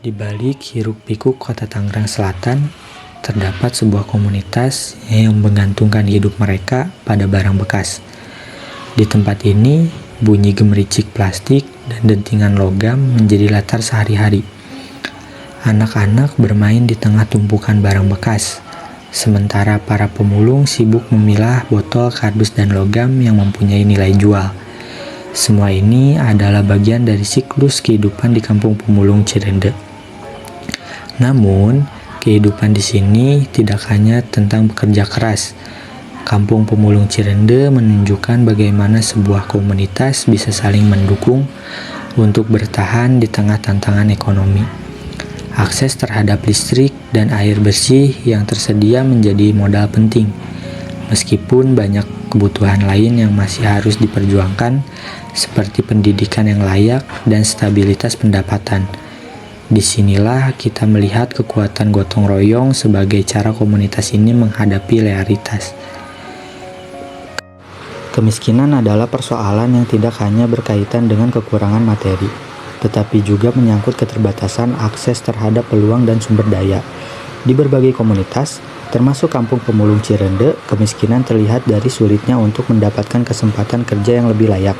Di balik hiruk-pikuk kota Tangerang Selatan, terdapat sebuah komunitas yang menggantungkan hidup mereka pada barang bekas. Di tempat ini, bunyi gemericik plastik dan dentingan logam menjadi latar sehari-hari. Anak-anak bermain di tengah tumpukan barang bekas, sementara para pemulung sibuk memilah botol, kardus, dan logam yang mempunyai nilai jual. Semua ini adalah bagian dari siklus kehidupan di kampung pemulung Cirende. Namun, kehidupan di sini tidak hanya tentang bekerja keras. Kampung Pemulung Cirende menunjukkan bagaimana sebuah komunitas bisa saling mendukung untuk bertahan di tengah tantangan ekonomi. Akses terhadap listrik dan air bersih yang tersedia menjadi modal penting, meskipun banyak kebutuhan lain yang masih harus diperjuangkan, seperti pendidikan yang layak dan stabilitas pendapatan. Disinilah kita melihat kekuatan gotong royong sebagai cara komunitas ini menghadapi realitas. Kemiskinan adalah persoalan yang tidak hanya berkaitan dengan kekurangan materi, tetapi juga menyangkut keterbatasan akses terhadap peluang dan sumber daya. Di berbagai komunitas, termasuk Kampung Pemulung Cirende, kemiskinan terlihat dari sulitnya untuk mendapatkan kesempatan kerja yang lebih layak.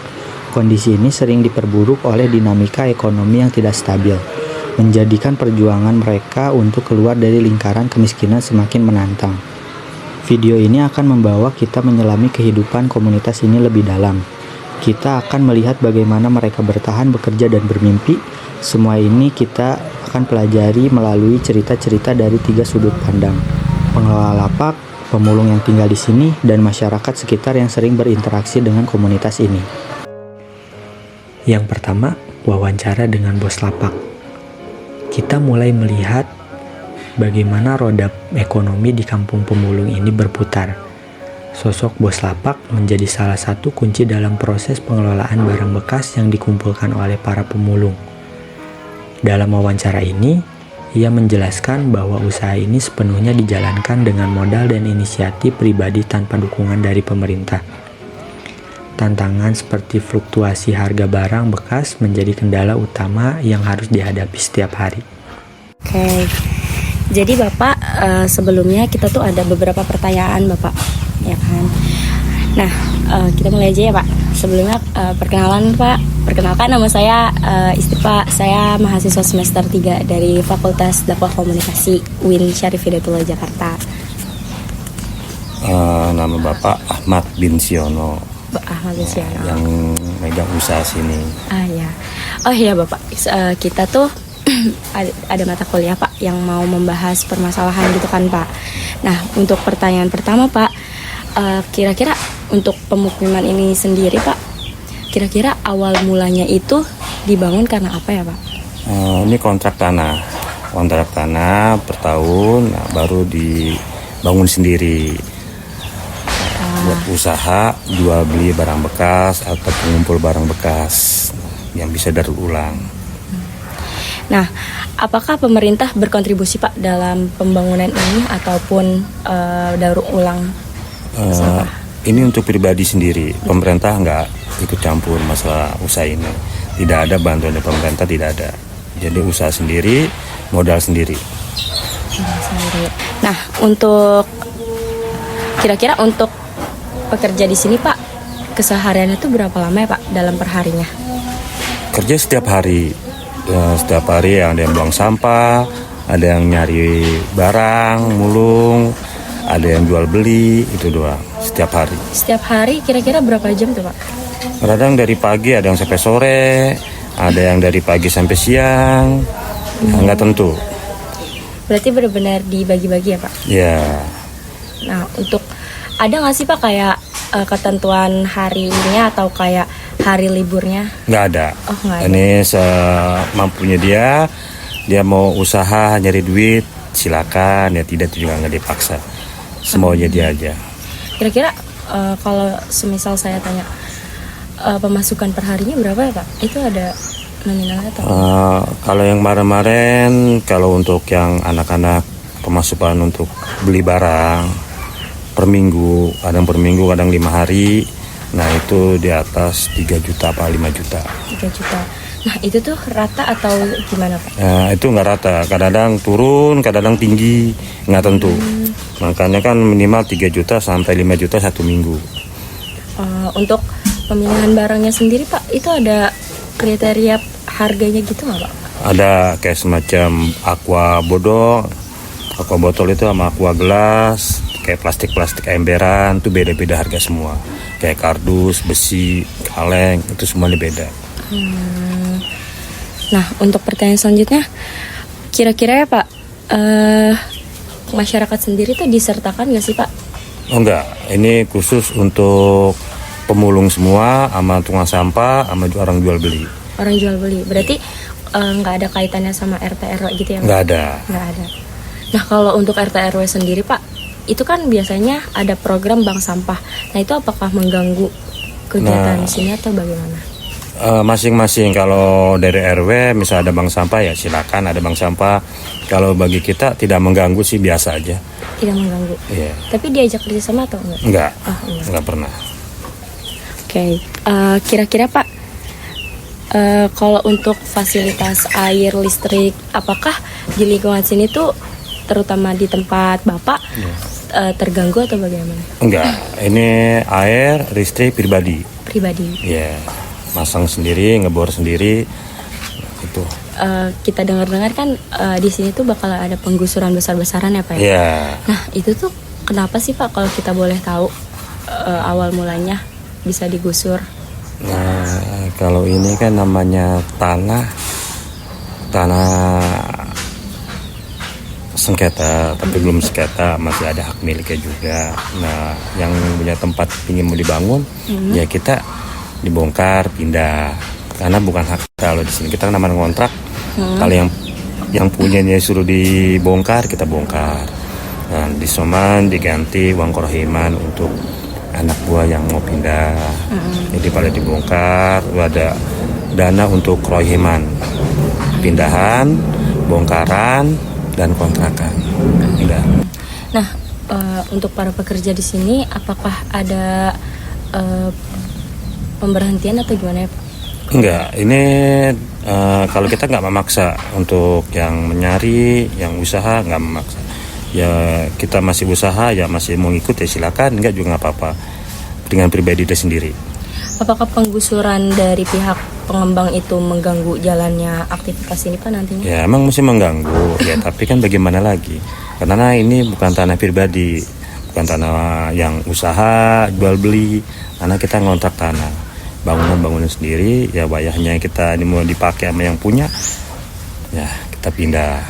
Kondisi ini sering diperburuk oleh dinamika ekonomi yang tidak stabil, menjadikan perjuangan mereka untuk keluar dari lingkaran kemiskinan semakin menantang. Video ini akan membawa kita menyelami kehidupan komunitas ini lebih dalam. Kita akan melihat bagaimana mereka bertahan, bekerja, dan bermimpi. Semua ini kita akan pelajari melalui cerita-cerita dari 3 sudut pandang: pengelola lapak, pemulung yang tinggal di sini, dan masyarakat sekitar yang sering berinteraksi dengan komunitas ini. Yang pertama, wawancara dengan bos lapak. Kita mulai melihat bagaimana roda ekonomi di kampung pemulung ini berputar. Sosok bos lapak menjadi salah satu kunci dalam proses pengelolaan barang bekas yang dikumpulkan oleh para pemulung. Dalam wawancara ini, ia menjelaskan bahwa usaha ini sepenuhnya dijalankan dengan modal dan inisiatif pribadi tanpa dukungan dari pemerintah. Tantangan seperti fluktuasi harga barang bekas menjadi kendala utama yang harus dihadapi setiap hari. Oke. Jadi Bapak, sebelumnya kita tuh ada beberapa pertanyaan Bapak, ya kan? Nah, kita mulai aja ya Pak. Sebelumnya perkenalan Pak. Perkenalkan, nama saya Istifa. Saya mahasiswa semester 3 dari Fakultas Dakwah Komunikasi UIN Syarif Hidayatullah Jakarta. Nama Bapak Ahmad bin Siono. Ahmad bin Siono. Yang megang usaha sini. Ya. Oh iya Bapak, kita tuh ada mata kuliah Pak yang mau membahas permasalahan gitu kan Pak. Nah, untuk pertanyaan pertama Pak, kira-kira untuk pemukiman ini sendiri Pak, kira-kira awal mulanya itu dibangun karena apa ya Pak? Ini kontrak tanah per tahun, baru dibangun sendiri. Buat usaha jual beli barang bekas atau pengumpul barang bekas yang bisa daur ulang. Nah, apakah pemerintah berkontribusi Pak dalam pembangunan ini ataupun daur ulang sampah? Ini untuk pribadi sendiri, pemerintah nggak ikut campur masalah usaha ini. Tidak ada bantuan dari pemerintah, tidak ada. Jadi usaha sendiri, modal sendiri. Nah, untuk kira-kira untuk pekerja di sini Pak, kesehariannya itu berapa lama ya Pak dalam perharinya? Kerja setiap hari. Setiap hari ada yang buang sampah, ada yang nyari barang, mulung, ada yang jual beli, itu doang. Setiap hari. Setiap hari kira-kira berapa jam tuh Pak? Kadang dari pagi, ada yang sampai sore, ada yang dari pagi sampai siang, nggak tentu. Berarti benar-benar dibagi-bagi ya Pak? Ya. Nah, untuk ada nggak sih Pak kayak ketentuan harinya atau kayak hari liburnya? Nggak ada. Oh, nggak ada. Ini semampunya dia mau usaha nyari duit, silakan, ya tidak juga nggak dipaksa. Semuanya dia aja. Kira-kira kalau semisal saya tanya pemasukan perharinya berapa ya Pak? Itu ada nominalnya atau? Kalau yang kemarin-kemarin, kalau untuk yang anak-anak pemasukan untuk beli barang per minggu, kadang 5 hari, Nah itu di atas 3 juta apa 5 juta. 3 juta. Nah itu tuh rata atau gimana Pak? Nah, itu nggak rata, kadang-kadang turun, kadang-kadang tinggi, nggak tentu. Makanya kan minimal 3 juta sampai 5 juta satu minggu. Untuk pemilihan barangnya sendiri Pak, itu ada kriteria harganya gitu nggak Pak? Ada kayak semacam aqua botol itu sama aqua gelas, kayak plastik emberan, itu beda-beda harga semua. Kayak kardus, besi, kaleng, itu semuanya beda. Nah, untuk pertanyaan selanjutnya, kira-kira ya Pak, masyarakat sendiri tuh disertakan nggak sih Pak? Oh enggak, ini khusus untuk pemulung semua, sama tukang sampah, sama orang jual beli. Orang jual beli, berarti nggak ada kaitannya sama RT RW gitu ya Pak? Nggak ada. Nggak ada. Nah, kalau untuk RT RW sendiri Pak, itu kan biasanya ada program bank sampah. Nah, itu apakah mengganggu kegiatan di sini atau bagaimana? Masing-masing, kalau dari RW misalnya ada bank sampah ya silakan ada bank sampah. Kalau bagi kita tidak mengganggu sih, biasa aja. Tidak mengganggu. Iya. Tapi diajak kerjasama atau enggak? Enggak. Oh, enggak. Enggak pernah. Oke. Kira-kira Pak, kalau untuk fasilitas air, listrik, apakah di lingkungan sini tuh terutama di tempat Bapak terganggu atau bagaimana? Enggak. Ini air, listrik pribadi. Pribadi. Iya. Masang sendiri, ngebor sendiri. Itu. Kita dengar-dengar kan di sini tuh bakal ada penggusuran besar-besaran ya Pak? Iya. Nah itu tuh kenapa sih Pak, kalau kita boleh tahu awal mulanya bisa digusur? Nah, kalau ini kan namanya tanah sengketa, tapi belum sengketa, masih ada hak miliknya juga. Nah, yang punya tempat ingin mau dibangun, ya kita dibongkar, pindah. Karena bukan hak kalau di sini kita namanya ngontrak. Kalau yang punyanya suruh dibongkar, kita bongkar. Nah, disoman, diganti uang kerohiman untuk anak buah yang mau pindah. Jadi pada dibongkar, ada dana untuk kerohiman, pindahan, bongkaran, dan kontrakan. Pindah. Nah, untuk para pekerja di sini, apakah ada pemberhentian atau gimana ya Pak? Enggak, ini kalau kita nggak memaksa untuk yang menyari, yang usaha nggak memaksa. Ya kita masih usaha, ya masih mau ikut ya silakan, enggak juga nggak apa-apa. Dengan pribadi dia sendiri. Apakah penggusuran dari pihak pengembang itu mengganggu jalannya aktivitas ini Pak nantinya? Ya emang mesti mengganggu, ya tapi kan bagaimana lagi? Karena ini bukan tanah pribadi, bukan tanah yang usaha, jual beli, karena kita ngontrak tanah. Bangunan sendiri, ya wayahnya kita ini mau dipakai sama yang punya, ya kita pindah.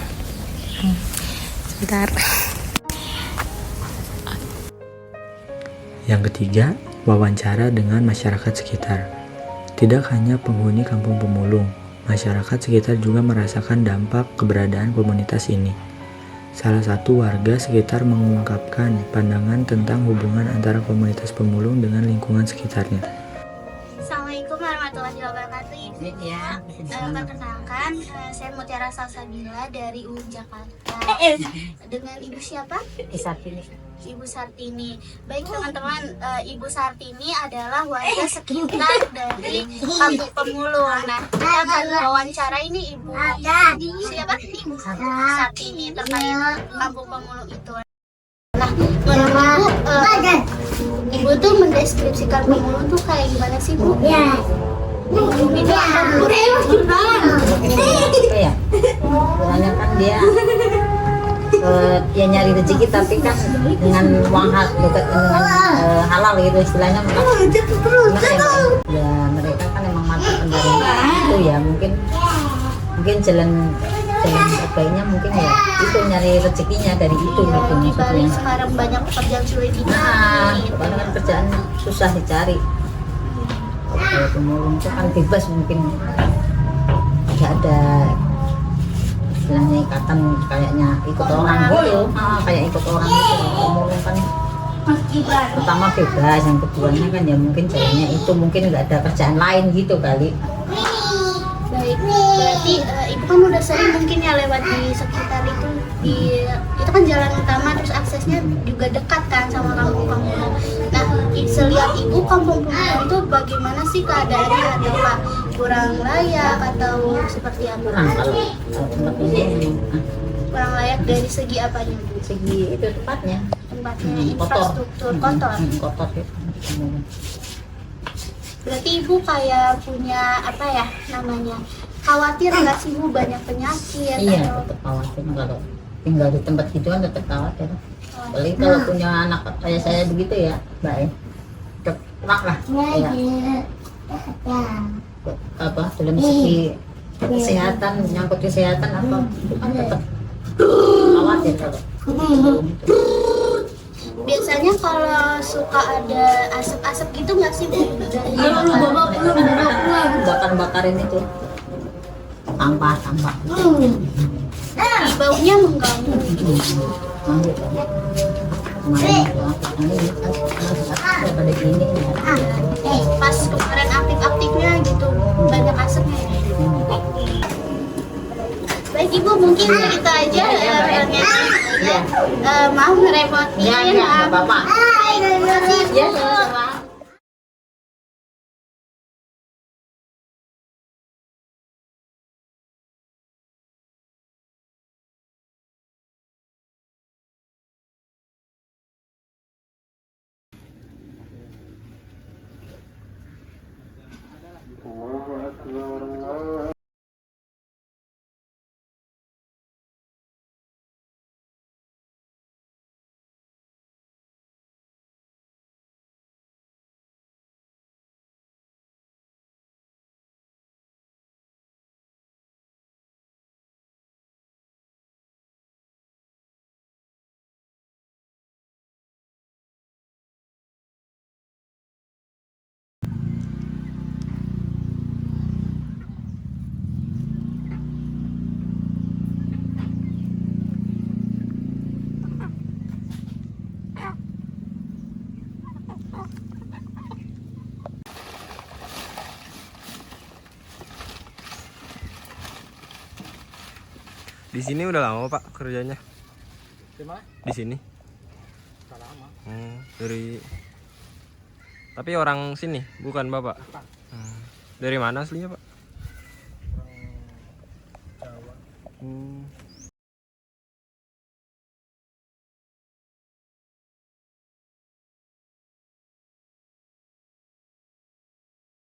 Sebentar. Yang ketiga, wawancara dengan masyarakat sekitar. Tidak hanya penghuni kampung pemulung, masyarakat sekitar juga merasakan dampak keberadaan komunitas ini. Salah satu warga sekitar mengungkapkan pandangan tentang hubungan antara komunitas pemulung dengan lingkungan sekitarnya. Assalamualaikum warahmatullahi wabarakatuh. Ibu Ya, perkenalkan, saya Mutiara Salsabila dari UUN Jakarta. Dengan Ibu siapa? Ibu Sartini. Baik teman-teman, Ibu Sartini adalah warga sekitar dari kampung pemulung. Nah, kita akan wawancara ini Ibu siapa? Ibu Sartini terkait kampung pemulung itu. Nah, menurut Ibu tuh mendeskripsikan pemulung tuh kayak gimana sih Bu? ya, sebenarnya kan dia ya nyari rezeki, tapi kan dengan uang dengan halal gitu istilahnya. Ya mereka kan emang mata pencarian itu ya, mungkin jalan terbaiknya mungkin ya itu nyari rezekinya dari itu gitu. Dibalik sekarang banyak pekerjaan sulit dicari. Karena kan kerjaan susah dicari. Kalau pemulung itu kan bebas, mungkin nggak ada istilahnya ikatan, kayaknya ikut orang gitu. Kayak ikut orang gitu. Pemulung kan pertama bebas, yang keduanya kan ya mungkin jalannya itu, mungkin nggak ada kerjaan lain gitu kali. Baik, Berarti ibu kan udah sering mungkin ya lewat di sekitar itu, itu kan jalan utama, terus aksesnya juga dekat kan sama kampung-kampung. Nah, selihat ibu kampung pemuda itu bagaimana sih keadaannya, apakah kurang layak atau seperti apa? Kurang kalau tempat ini Kurang layak dari segi apanya, Bu? segi itu tempatnya Tempatnya, kotor. infrastruktur kotor. Kotor ya. Berarti ibu kayak punya apa ya namanya, khawatir nggak sih Bu banyak penyakit? Iya, atau tetap khawatir kalau tinggal di tempat gitu kan tetap khawatir. Apalagi kalau punya anak kayak saya begitu ya, baik. Tetap lah. Ya. Apa dalam segi kesehatan, menyangkut kesehatan apa itu kan tetap khawatir kalau biasanya kalau suka ada asap-asap gitu nggak sih Bu? bakar-bakarin itu sampah. Baunya mengganggu. Mangga kan. Kemarin pada gini ya. Pas kemarin aktif-aktifnya gitu banyak asapnya. Baik Ibu, mungkin kita aja Iya. maaf ngerepotin. Iya, nggak apa-apa. Terima kasih Bu. Ya, sama-sama. Di sini udah lama Pak kerjanya? Di sini? Udah lama. Dari. Tapi orang sini, bukan Bapak? Dari mana aslinya Pak? Jawa.